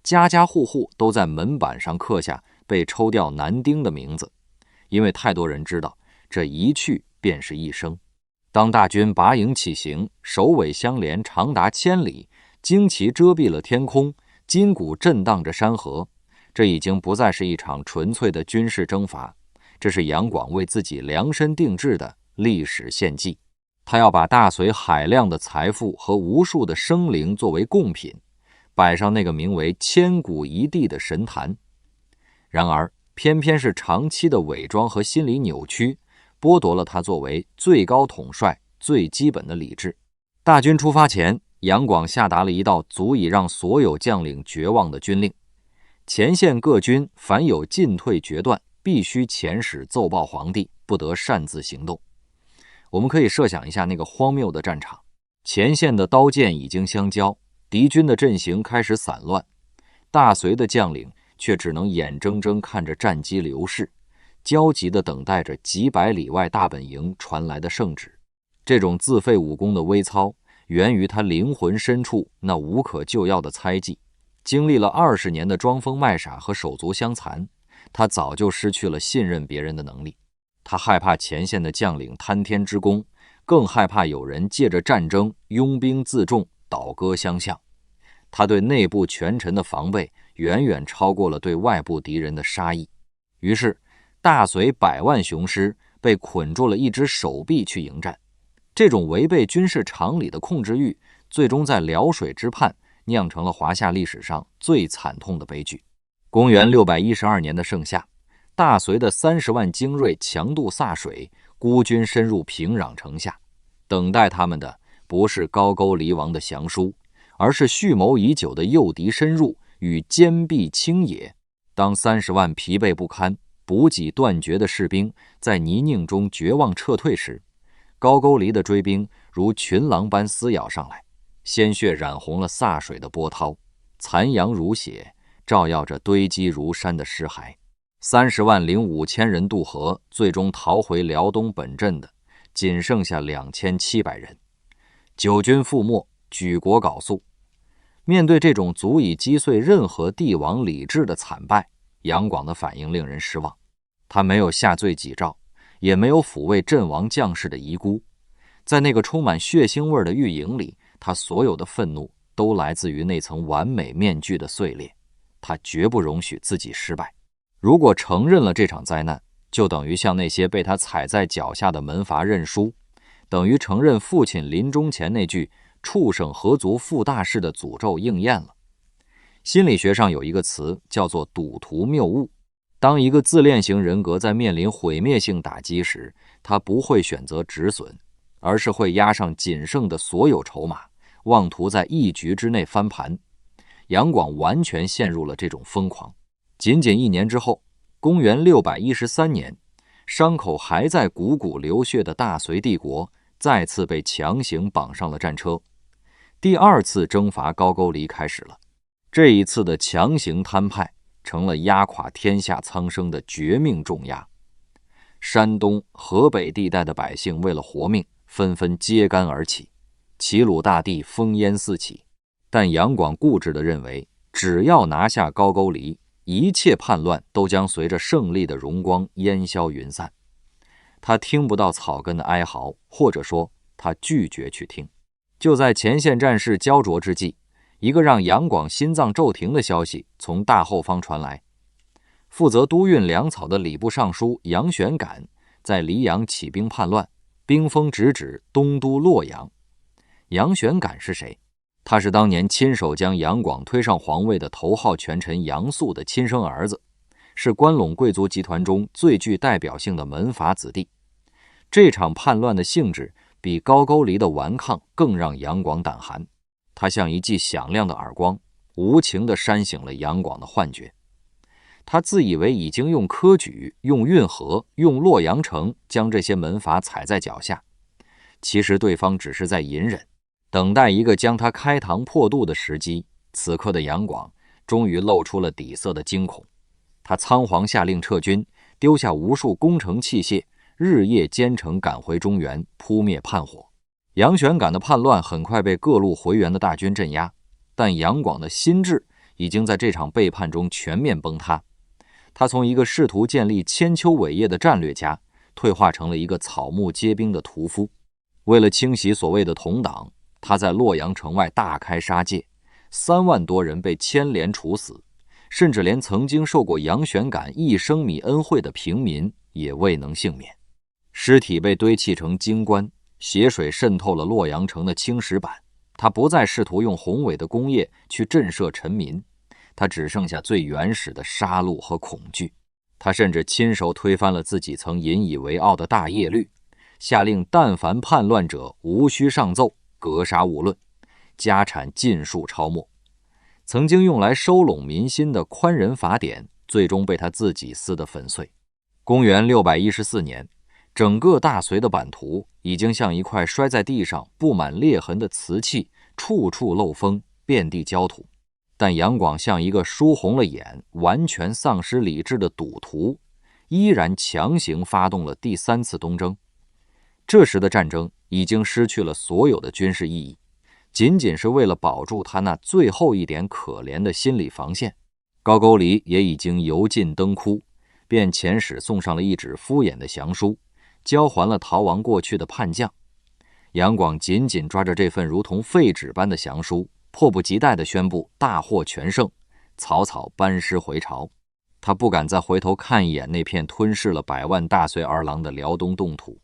家家户户都在门板上刻下被抽调男丁的名字，因为太多人知道，这一去便是一生。当大军拔营起行，首尾相连，长达1000里，旌旗遮蔽了天空，金鼓震荡着山河，这已经不再是一场纯粹的军事征伐，这是杨广为自己量身定制的历史献祭。他要把大隋海量的财富和无数的生灵作为贡品，摆上那个名为千古一帝的神坛。然而偏偏是长期的伪装和心理扭曲，剥夺了他作为最高统帅最基本的理智。大军出发前，杨广下达了一道足以让所有将领绝望的军令：前线各军凡有进退决断，必须遣使奏报皇帝，不得擅自行动。我们可以设想一下那个荒谬的战场，前线的刀剑已经相交，敌军的阵型开始散乱，大隋的将领却只能眼睁睁看着战机流逝，焦急地等待着几百里外大本营传来的圣旨。这种自废武功的微操，源于他灵魂深处那无可救药的猜忌。经历了20年的装疯卖傻和手足相残，他早就失去了信任别人的能力。他害怕前线的将领贪天之功，更害怕有人借着战争拥兵自重，倒戈相向。他对内部权臣的防备远远超过了对外部敌人的杀意。于是大隋100万雄师被捆住了一只手臂去迎战。这种违背军事常理的控制欲，最终在辽水之畔酿成了华夏历史上最惨痛的悲剧。公元612年的盛夏，大隋的30万精锐强渡柞水，孤军深入平壤城下。等待他们的不是高句丽王的降书，而是蓄谋已久的诱敌深入与坚壁清野。当30万疲惫不堪、补给断绝的士兵在泥泞中绝望撤退时，高句丽的追兵如群狼般撕咬上来，鲜血染红了柞水的波涛，残阳如血，照耀着堆积如山的尸骸。30万零5000人渡河，最终逃回辽东本镇的仅剩下2700人。九军覆没，举国缟素。面对这种足以击碎任何帝王理智的惨败，杨广的反应令人失望。他没有下罪己诏，也没有抚慰阵亡将士的遗孤。在那个充满血腥味的狱营里，他所有的愤怒都来自于那层完美面具的碎裂。他绝不容许自己失败。如果承认了这场灾难，就等于向那些被他踩在脚下的门阀认输，等于承认父亲临终前那句畜生何足负大事的诅咒应验了。心理学上有一个词叫做赌徒谬误。当一个自恋型人格在面临毁灭性打击时，他不会选择止损，而是会押上仅剩的所有筹码，妄图在一局之内翻盘。杨广完全陷入了这种疯狂。仅仅1年之后，公元613年，伤口还在汩汩流血的大隋帝国再次被强行绑上了战车。第2次征伐高句丽开始了。这一次的强行摊派成了压垮天下苍生的绝命重压。山东、河北地带的百姓为了活命，纷纷揭竿而起，齐鲁大地烽烟四起。但杨广固执地认为，只要拿下高句丽，一切叛乱都将随着胜利的荣光烟消云散。他听不到草根的哀嚎，或者说他拒绝去听。就在前线战事焦灼之际，一个让杨广心脏骤停的消息从大后方传来。负责督运粮草的礼部尚书杨玄感在黎阳起兵叛乱，兵锋直指东都洛阳。杨玄感是谁？他是当年亲手将杨广推上皇位的头号权臣杨素的亲生儿子，是关陇贵族集团中最具代表性的门阀子弟。这场叛乱的性质比高句丽的顽抗更让杨广胆寒，他像一记响亮的耳光，无情地扇醒了杨广的幻觉。他自以为已经用科举、用运河、用洛阳城将这些门阀踩在脚下，其实对方只是在隐忍，等待一个将他开膛破肚的时机。此刻的杨广终于露出了底色的惊恐，他仓皇下令撤军，丢下无数攻城器械，日夜兼程赶回中原，扑灭叛火。杨玄感的叛乱很快被各路回援的大军镇压，但杨广的心智已经在这场背叛中全面崩塌。他从一个试图建立千秋伟业的战略家，退化成了一个草木皆兵的屠夫。为了清洗所谓的同党，他在洛阳城外大开杀戒，3万多人被牵连处死，甚至连曾经受过杨玄感1升米恩惠的平民也未能幸免。尸体被堆砌成京关，血水渗透了洛阳城的青石板。他不再试图用宏伟的功业去震慑臣民，他只剩下最原始的杀戮和恐惧。他甚至亲手推翻了自己曾引以为傲的大业律，下令但凡叛乱者无需上奏，格杀勿论，家产尽数抄没。曾经用来收拢民心的宽仁法典，最终被他自己撕得粉碎。公元614年，整个大隋的版图已经像一块摔在地上布满裂痕的瓷器，处处漏风，遍地焦土。但杨广像一个输红了眼、完全丧失理智的赌徒，依然强行发动了第3次东征。这时的战争已经失去了所有的军事意义，仅仅是为了保住他那最后一点可怜的心理防线。高句丽也已经油尽灯枯，便遣使送上了一纸敷衍的降书，交还了逃亡过去的叛将。杨广紧紧抓着这份如同废纸般的降书，迫不及待地宣布大获全胜，草草班师回朝。他不敢再回头看一眼那片吞噬了100万大隋儿郎的辽东冻土，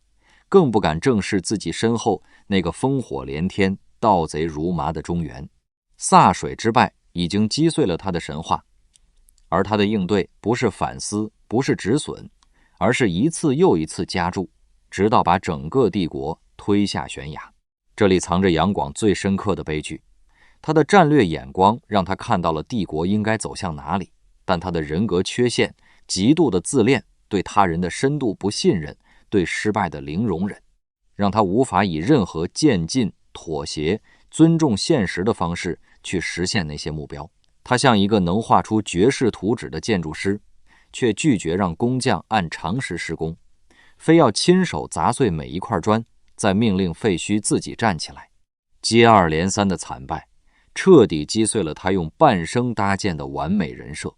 更不敢正视自己身后那个烽火连天、盗贼如麻的中原。歃水之败已经击碎了他的神话，而他的应对不是反思，不是止损，而是一次又一次加注，直到把整个帝国推下悬崖。这里藏着杨广最深刻的悲剧。他的战略眼光让他看到了帝国应该走向哪里，但他的人格缺陷、极度的自恋、对他人的深度不信任、对失败的零容忍，让他无法以任何渐进、妥协、尊重现实的方式去实现那些目标。他像一个能画出绝世图纸的建筑师，却拒绝让工匠按常识施工，非要亲手砸碎每一块砖，再命令废墟自己站起来。接二连三的惨败彻底击碎了他用半生搭建的完美人设。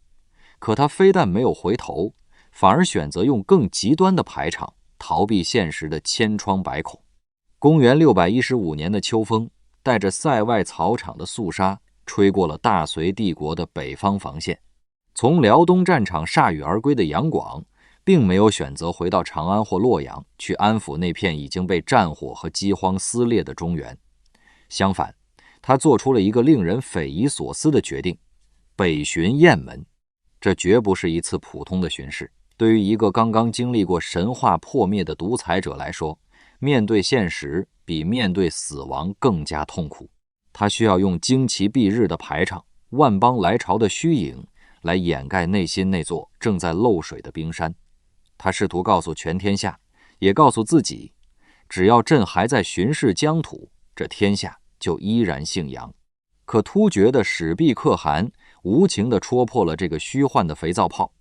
可他非但没有回头，反而选择用更极端的排场逃避现实的千疮百孔。公元615年的秋风，带着塞外草场的肃杀，吹过了大隋帝国的北方防线。从辽东战场铩羽而归的杨广，并没有选择回到长安或洛阳去安抚那片已经被战火和饥荒撕裂的中原。相反，他做出了一个令人匪夷所思的决定，北巡雁门。这绝不是一次普通的巡视，对于一个刚刚经历过神话破灭的独裁者来说，面对现实比面对死亡更加痛苦。他需要用旌旗蔽日的排场、万邦来朝的虚影来掩盖内心那座正在漏水的冰山。他试图告诉全天下，也告诉自己，只要朕还在巡视疆土，这天下就依然姓杨。可突厥的使毕可汗无情地戳破了这个虚幻的肥皂泡，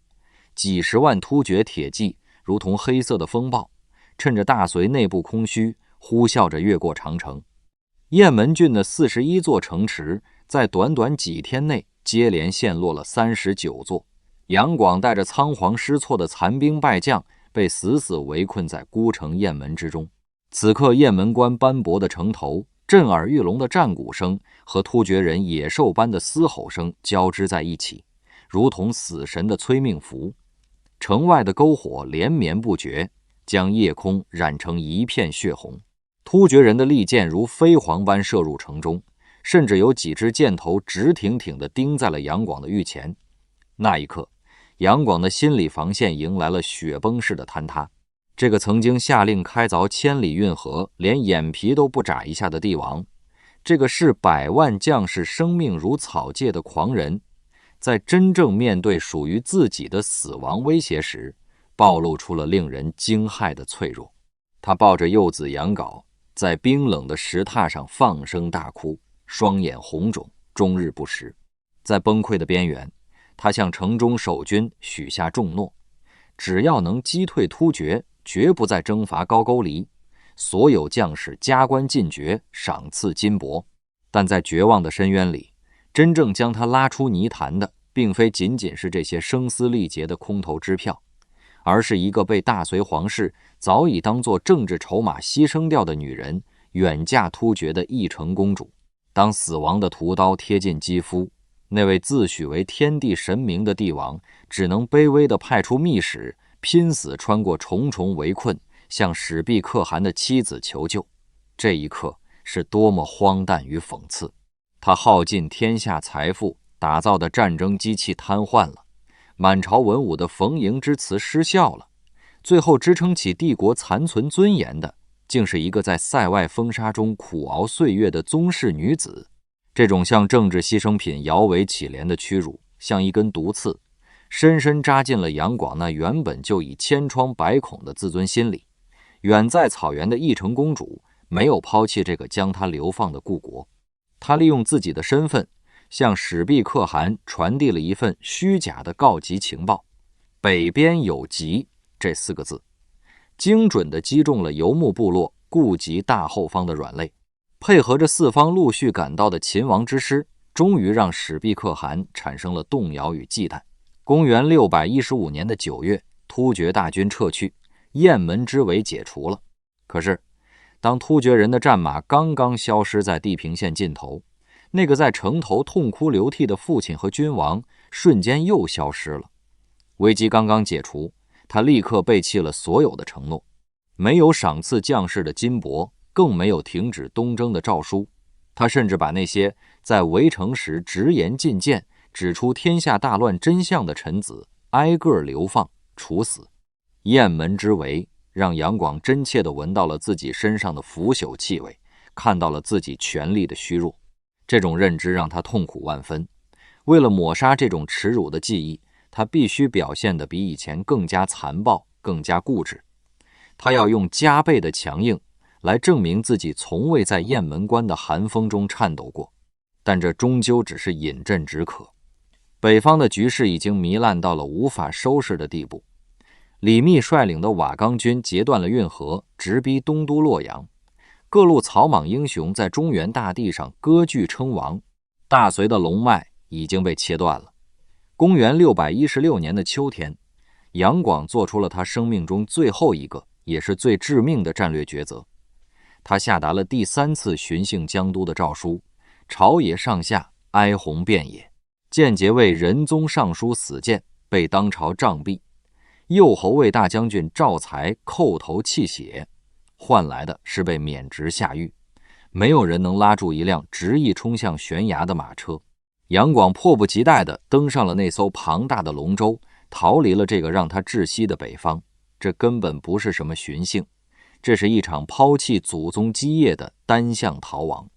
几十万突厥铁骑如同黑色的风暴，趁着大隋内部空虚，呼啸着越过长城。雁门郡的41座城池在短短几天内接连陷落了39座。杨广带着仓皇失措的残兵败将被死死围困在孤城雁门之中。此刻雁门关斑驳的城头，震耳欲聋的战鼓声和突厥人野兽般的嘶吼声交织在一起，如同死神的催命符。城外的篝火连绵不绝，将夜空染成一片血红。突厥人的利箭如飞蝗般射入城中，甚至有几支箭头直挺挺地钉在了杨广的御前。那一刻，杨广的心理防线迎来了雪崩式的坍塌。这个曾经下令开凿千里运河，连眼皮都不眨一下的帝王，这个视百万将士生命如草芥的狂人，在真正面对属于自己的死亡威胁时，暴露出了令人惊骇的脆弱。他抱着幼子杨镐，在冰冷的石榻上放声大哭，双眼红肿，终日不食。在崩溃的边缘，他向城中守军许下重诺，只要能击退突厥，绝不再征伐高句丽，所有将士加官进爵，赏赐金帛。但在绝望的深渊里，真正将他拉出泥潭的，并非仅仅是这些声嘶力竭的空头支票，而是一个被大隋皇室早已当作政治筹码牺牲掉的女人，远嫁突厥的义城公主。当死亡的屠刀贴近肌肤，那位自诩为天地神明的帝王只能卑微地派出密使，拼死穿过重重围困，向始毕可汗的妻子求救。这一刻是多么荒诞与讽刺！他耗尽天下财富打造的战争机器瘫痪了，满朝文武的逢迎之词失效了，最后支撑起帝国残存尊严的，竟是一个在塞外风沙中苦熬岁月的宗室女子。这种向政治牺牲品摇尾乞怜的屈辱，像一根毒刺，深深扎进了杨广那原本就已千疮百孔的自尊心里。远在草原的义城公主没有抛弃这个将她流放的故国，她利用自己的身份，向始毕可汗传递了一份虚假的告急情报：北边有急这4个字，精准地击中了游牧部落顾及大后方的软肋。配合着四方陆续赶到的秦王之师，终于让始毕可汗产生了动摇与忌惮。公元615年的9月，突厥大军撤去，雁门之围解除了。可是当突厥人的战马刚刚消失在地平线尽头，那个在城头痛哭流涕的父亲和君王瞬间又消失了。危机刚刚解除，他立刻背弃了所有的承诺，没有赏赐将士的金帛，更没有停止东征的诏书。他甚至把那些在围城时直言进谏，指出天下大乱真相的臣子挨个流放处死。雁门之围让杨广真切地闻到了自己身上的腐朽气味，看到了自己权力的虚弱。这种认知让他痛苦万分。为了抹杀这种耻辱的记忆，他必须表现得比以前更加残暴，更加固执。他要用加倍的强硬来证明自己从未在雁门关的寒风中颤抖过。但这终究只是饮鸩止渴。北方的局势已经糜烂到了无法收拾的地步。李密率领的瓦岗军截断了运河，直逼东都洛阳。各路草莽英雄在中原大地上割据称王，大隋的龙脉已经被切断了。公元616年的秋天，杨广做出了他生命中最后一个也是最致命的战略抉择。他下达了第3次巡幸江都的诏书，朝野上下哀鸿遍野。建节卫仁宗尚书死谏，被当朝杖毙。右侯卫大将军赵才叩头泣血，换来的是被免职下狱。没有人能拉住一辆执意冲向悬崖的马车。杨广迫不及待地登上了那艘庞大的龙舟，逃离了这个让他窒息的北方。这根本不是什么巡幸，这是一场抛弃祖宗基业的单向逃亡。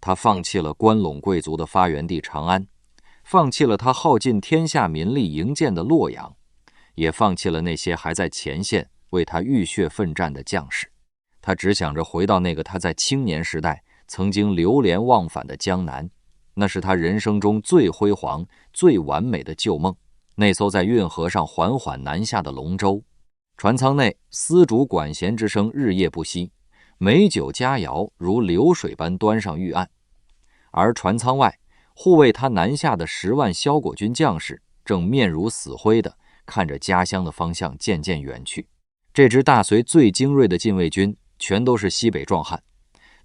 他放弃了关陇贵族的发源地长安，放弃了他耗尽天下民力营建的洛阳，也放弃了那些还在前线为他浴血奋战的将士。他只想着回到那个他在青年时代曾经流连忘返的江南，那是他人生中最辉煌、最完美的旧梦。那艘在运河上缓缓南下的龙舟，船舱内丝竹管弦之声日夜不息，美酒佳肴如流水般端上御案。而船舱外，护卫他南下的10万萧果军将士正面如死灰地看着家乡的方向渐渐远去。这支大隋最精锐的禁卫军全都是西北壮汉，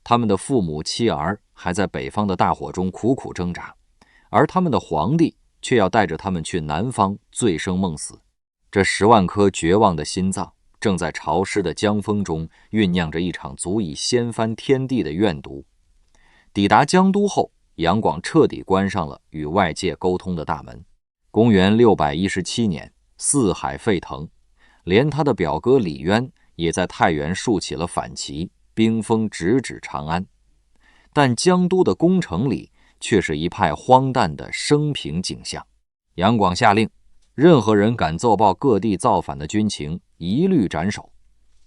他们的父母妻儿还在北方的大火中苦苦挣扎，而他们的皇帝却要带着他们去南方醉生梦死。这10万颗绝望的心脏正在潮湿的江风中酝酿着一场足以掀翻天地的怨毒。抵达江都后，杨广彻底关上了与外界沟通的大门。公元617年，四海沸腾，连他的表哥李渊也在太原竖起了反旗，兵锋直指长安。但江都的宫城里却是一派荒诞的生平景象。杨广下令，任何人敢奏报各地造反的军情，一律斩首。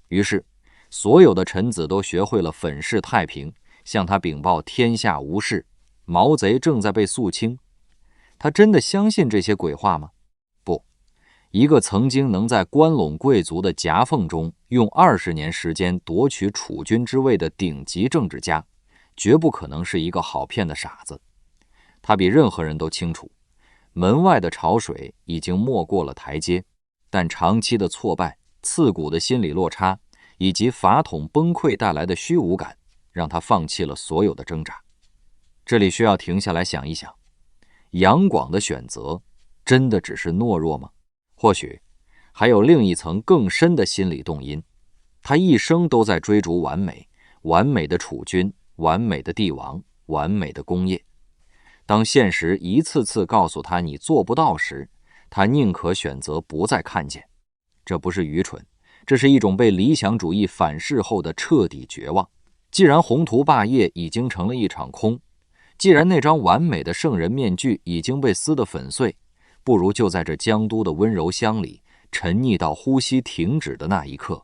于是所有的臣子都学会了粉饰太平，向他禀报天下无事，毛贼正在被肃清。他真的相信这些鬼话吗？不，一个曾经能在关陇贵族的夹缝中用20年时间夺取储君之位的顶级政治家，绝不可能是一个好骗的傻子。他比任何人都清楚，门外的潮水已经没过了台阶，但长期的挫败、刺骨的心理落差以及法统崩溃带来的虚无感，让他放弃了所有的挣扎。这里需要停下来想一想，杨广的选择真的只是懦弱吗？或许还有另一层更深的心理动因。他一生都在追逐完美，完美的储君，完美的帝王，完美的功业。当现实一次次告诉他你做不到时，他宁可选择不再看见。这不是愚蠢，这是一种被理想主义反噬后的彻底绝望。既然宏图霸业已经成了一场空，既然那张完美的圣人面具已经被撕得粉碎，不如就在这江都的温柔乡里沉溺到呼吸停止的那一刻。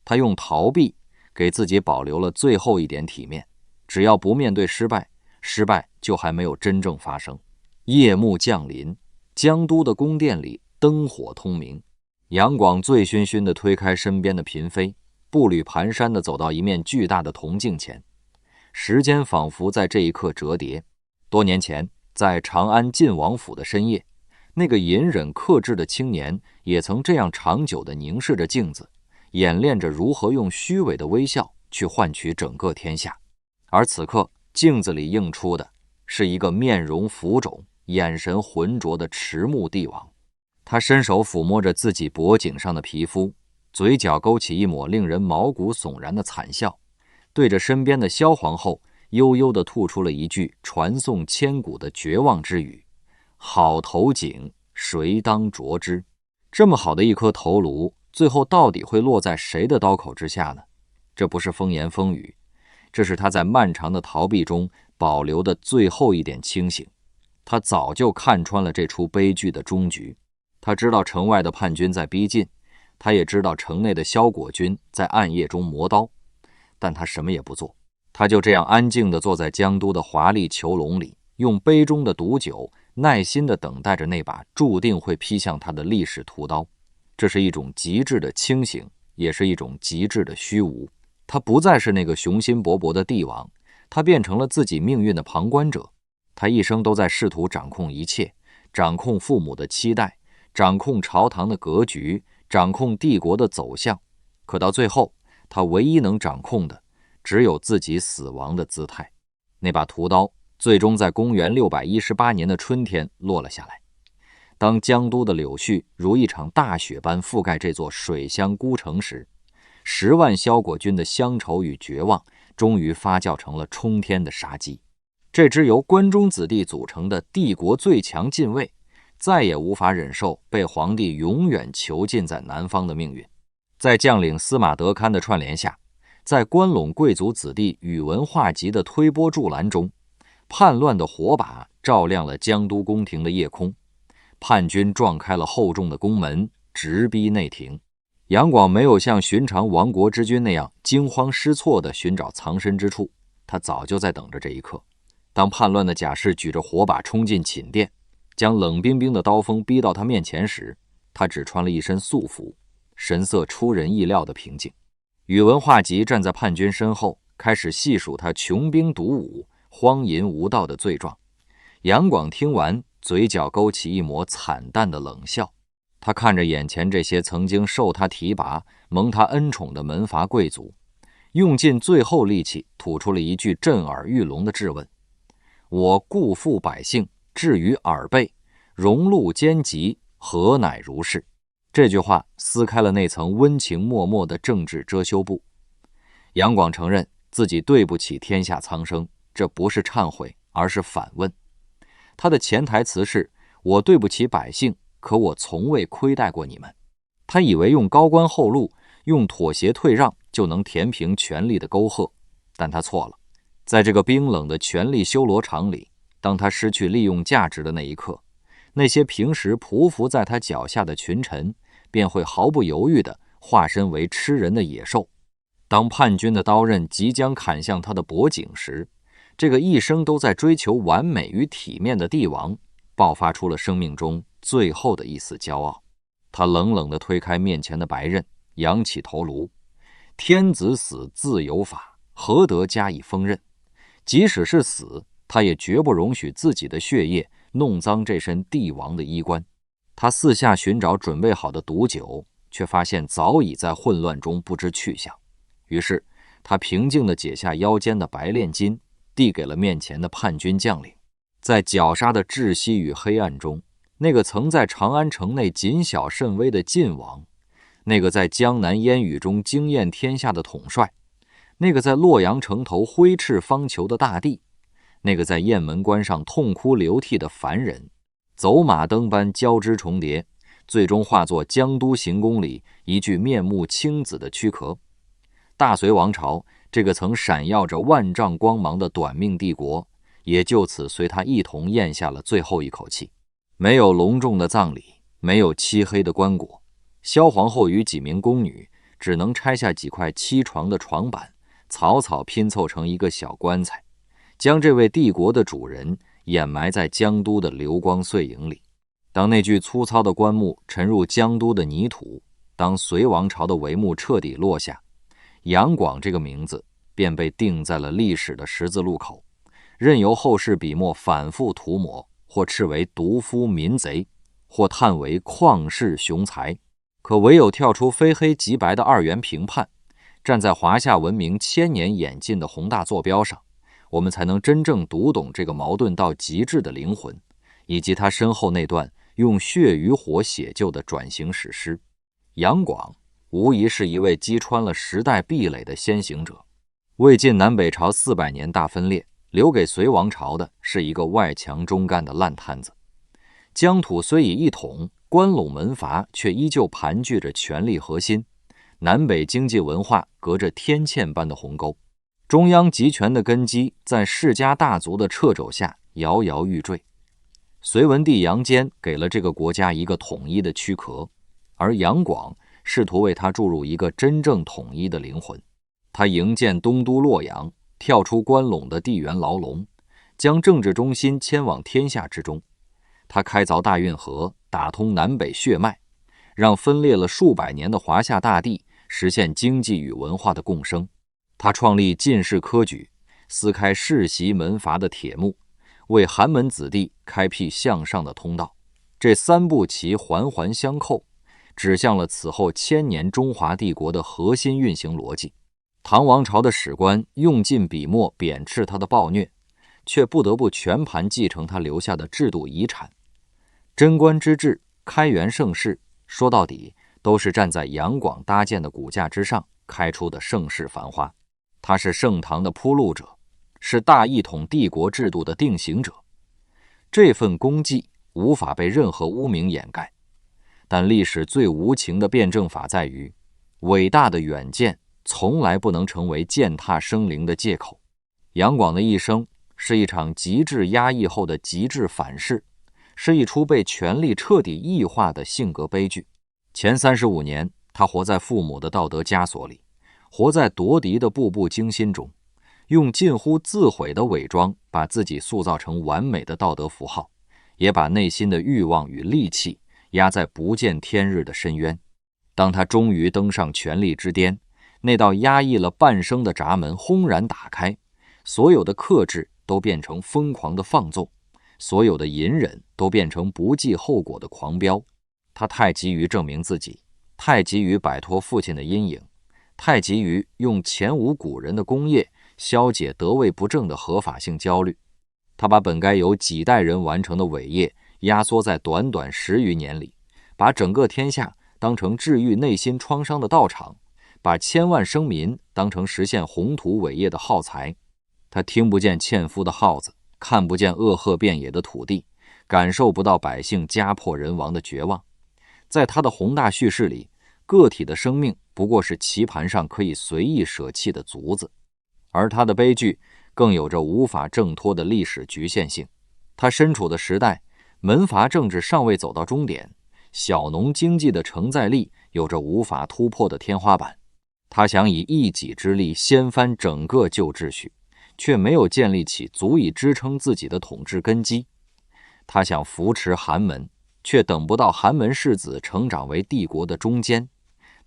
他用逃避给自己保留了最后一点体面，只要不面对失败，失败就还没有真正发生。夜幕降临，江都的宫殿里灯火通明，杨广醉醺醺地推开身边的嫔妃，步履蹒跚地走到一面巨大的铜镜前。时间仿佛在这一刻折叠。多年前，在长安晋王府的深夜，那个隐忍克制的青年也曾这样长久地凝视着镜子，演练着如何用虚伪的微笑去换取整个天下。而此刻，镜子里映出的是一个面容浮肿、眼神浑浊的迟暮帝王。他伸手抚摸着自己脖颈上的皮肤，嘴角勾起一抹令人毛骨悚然的惨笑，对着身边的萧皇后悠悠地吐出了一句传颂千古的绝望之语：好头颈，谁当斫之？这么好的一颗头颅，最后到底会落在谁的刀口之下呢？这不是风言风语，这是他在漫长的逃避中保留的最后一点清醒。他早就看穿了这出悲剧的终局。他知道城外的叛军在逼近，他也知道城内的萧果军在暗夜中磨刀，但他什么也不做。他就这样安静地坐在江都的华丽囚笼里，用杯中的毒酒耐心地等待着那把注定会劈向他的历史屠刀。这是一种极致的清醒，也是一种极致的虚无。他不再是那个雄心勃勃的帝王，他变成了自己命运的旁观者。他一生都在试图掌控一切，掌控父母的期待，掌控朝堂的格局，掌控帝国的走向。可到最后，他唯一能掌控的只有自己死亡的姿态。那把屠刀最终在公元618年的春天落了下来。当江都的柳絮如一场大雪般覆盖这座水乡孤城时，10万萧果军的乡愁与绝望终于发酵成了冲天的杀机。这支由关中子弟组成的帝国最强禁卫再也无法忍受被皇帝永远囚禁在南方的命运。在将领司马德堪的串联下，在关陇贵族子弟宇文化及的推波助澜中，叛乱的火把照亮了江都宫廷的夜空。叛军撞开了厚重的宫门，直逼内廷。杨广没有像寻常亡国之君那样惊慌失措地寻找藏身之处，他早就在等着这一刻。当叛乱的甲士举着火把冲进寝殿，将冷冰冰的刀锋逼到他面前时，他只穿了一身素服，神色出人意料的平静。宇文化及站在叛军身后，开始细数他穷兵黩武、荒淫无道的罪状。杨广听完，嘴角勾起一抹惨淡的冷笑。他看着眼前这些曾经受他提拔、蒙他恩宠的门阀贵族，用尽最后力气吐出了一句震耳欲聋的质问：我故负百姓，至于耳背，荣禄奸极，何乃如是？这句话撕开了那层温情脉脉的政治遮羞布。杨广承认自己对不起天下苍生，这不是忏悔，而是反问。他的潜台词是：我对不起百姓，可我从未亏待过你们。他以为用高官厚禄用妥协退让就能填平权力的沟壑，但他错了。在这个冰冷的权力修罗场里，当他失去利用价值的那一刻，那些平时匍匐在他脚下的群臣便会毫不犹豫地化身为吃人的野兽。当叛军的刀刃即将砍向他的脖颈时，这个一生都在追求完美与体面的帝王爆发出了生命中最后的一丝骄傲。他冷冷地推开面前的白刃，扬起头颅。天子死自有法，何得加以锋刃？即使是死，他也绝不容许自己的血液弄脏这身帝王的衣冠。他四下寻找准备好的毒酒，却发现早已在混乱中不知去向。于是他平静地解下腰间的白链巾，递给了面前的叛军将领。在绞杀的窒息与黑暗中，那个曾在长安城内谨小慎微的晋王，那个在江南烟雨中惊艳天下的统帅，那个在洛阳城头挥斥方遒的大帝，那个在雁门关上痛哭流涕的凡人，走马灯般交织重叠，最终化作江都行宫里一具面目青紫的躯壳。大隋王朝这个曾闪耀着万丈光芒的短命帝国，也就此随他一同咽下了最后一口气。没有隆重的葬礼，没有漆黑的棺椁，萧皇后与几名宫女只能拆下几块漆床的床板，草草拼凑成一个小棺材，将这位帝国的主人掩埋在江都的流光碎影里。当那具粗糙的棺木沉入江都的泥土，当隋王朝的帷幕彻底落下，杨广这个名字便被钉在了历史的十字路口，任由后世笔墨反复涂抹，或斥为毒夫民贼，或叹为旷世雄才。可唯有跳出非黑即白的二元评判，站在华夏文明千年演进的宏大坐标上，我们才能真正读懂这个矛盾到极致的灵魂，以及他身后那段用血与火写就的转型史诗。杨广无疑是一位击穿了时代壁垒的先行者。魏晋南北朝400年大分裂，留给隋王朝的是一个外强中干的烂摊子。疆土虽已一统，关陇门阀却依旧盘踞着权力核心，南北经济文化隔着天堑般的鸿沟。中央集权的根基在世家大族的掣肘下摇摇欲坠。隋文帝杨坚给了这个国家一个统一的躯壳，而杨广试图为他注入一个真正统一的灵魂。他营建东都洛阳，跳出关陇的地缘牢笼，将政治中心迁往天下之中。他开凿大运河，打通南北血脉，让分裂了数百年的华夏大地实现经济与文化的共生。他创立进士科举，撕开世袭门阀的铁幕，为寒门子弟开辟向上的通道。这三步棋环环相扣，指向了此后1000年中华帝国的核心运行逻辑。唐王朝的史官用尽笔墨贬斥他的暴虐，却不得不全盘继承他留下的制度遗产。贞观之治、开元盛世，说到底都是站在杨广搭建的骨架之上开出的盛世繁花。他是盛唐的铺路者，是大一统帝国制度的定型者。这份功绩无法被任何污名掩盖。但历史最无情的辩证法在于，伟大的远见从来不能成为践踏生灵的借口。杨广的一生是一场极致压抑后的极致反噬，是一出被权力彻底异化的性格悲剧。前35年，他活在父母的道德枷锁里，活在夺嫡的步步惊心中，用近乎自毁的伪装把自己塑造成完美的道德符号，也把内心的欲望与戾气压在不见天日的深渊。当他终于登上权力之巅，那道压抑了半生的闸门轰然打开，所有的克制都变成疯狂的放纵，所有的隐忍都变成不计后果的狂飙。他太急于证明自己，太急于摆脱父亲的阴影，太急于用前无古人的功业消解得位不正的合法性焦虑。他把本该由几代人完成的伟业压缩在短短10余年里，把整个天下当成治愈内心创伤的道场，把千万生民当成实现宏图伟业的耗材。他听不见纤夫的号子，看不见恶鹤遍野的土地，感受不到百姓家破人亡的绝望。在他的宏大叙事里，个体的生命不过是棋盘上可以随意舍弃的卒子。而他的悲剧更有着无法挣脱的历史局限性。他身处的时代，门阀政治尚未走到终点，小农经济的承载力有着无法突破的天花板。他想以一己之力掀翻整个旧秩序，却没有建立起足以支撑自己的统治根基。他想扶持寒门，却等不到寒门世子成长为帝国的中坚。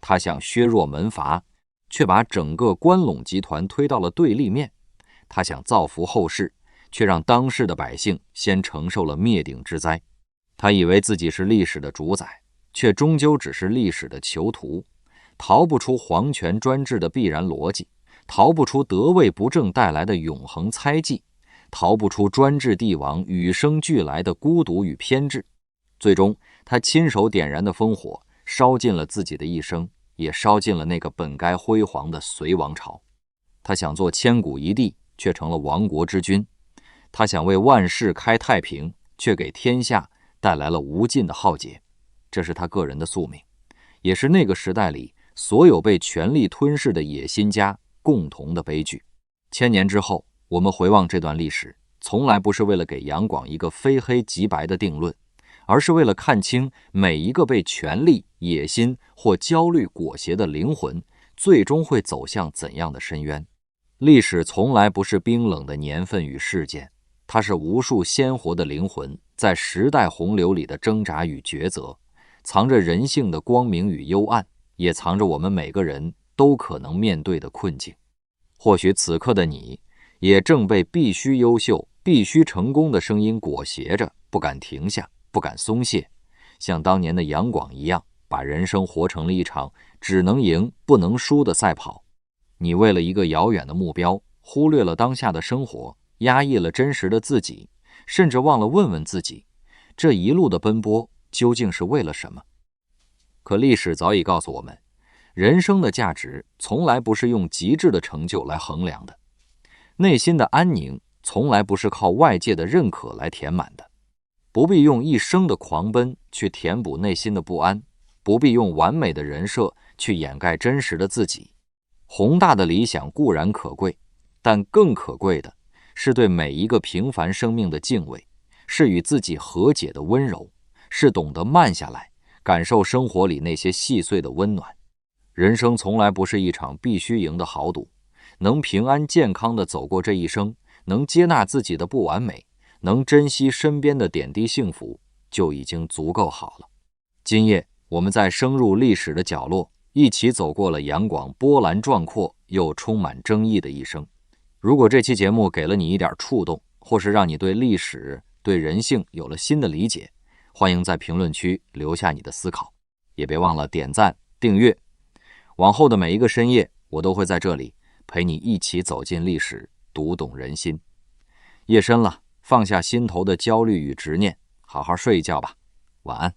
他想削弱门阀，却把整个关陇集团推到了对立面。他想造福后世，却让当世的百姓先承受了灭顶之灾。他以为自己是历史的主宰，却终究只是历史的囚徒，逃不出皇权专制的必然逻辑，逃不出得位不正带来的永恒猜忌，逃不出专制帝王与生俱来的孤独与偏执。最终，他亲手点燃的烽火，烧尽了自己的一生，也烧尽了那个本该辉煌的隋王朝。他想做千古一帝，却成了亡国之君。他想为万世开太平，却给天下带来了无尽的浩劫。这是他个人的宿命，也是那个时代里所有被权力吞噬的野心家共同的悲剧。千年之后，我们回望这段历史，从来不是为了给杨广一个非黑即白的定论，而是为了看清每一个被权力、野心或焦虑裹挟的灵魂，最终会走向怎样的深渊。历史从来不是冰冷的年份与事件，它是无数鲜活的灵魂在时代洪流里的挣扎与抉择，藏着人性的光明与幽暗，也藏着我们每个人都可能面对的困境。或许此刻的你，也正被必须优秀、必须成功的声音裹挟着，不敢停下，不敢松懈，像当年的杨广一样，把人生活成了一场只能赢不能输的赛跑。你为了一个遥远的目标，忽略了当下的生活，压抑了真实的自己，甚至忘了问问自己，这一路的奔波究竟是为了什么？可历史早已告诉我们，人生的价值从来不是用极致的成就来衡量的，内心的安宁从来不是靠外界的认可来填满的。不必用一生的狂奔去填补内心的不安，不必用完美的人设去掩盖真实的自己。宏大的理想固然可贵，但更可贵的是对每一个平凡生命的敬畏，是与自己和解的温柔，是懂得慢下来，感受生活里那些细碎的温暖。人生从来不是一场必须赢的豪赌，能平安健康地走过这一生，能接纳自己的不完美，能珍惜身边的点滴幸福，就已经足够好了。今夜我们在深入历史的角落，一起走过了杨广波澜壮阔又充满争议的一生。如果这期节目给了你一点触动，或是让你对历史、对人性有了新的理解，欢迎在评论区留下你的思考，也别忘了点赞、订阅。往后的每一个深夜，我都会在这里陪你一起走进历史，读懂人心。夜深了，放下心头的焦虑与执念，好好睡一觉吧，晚安。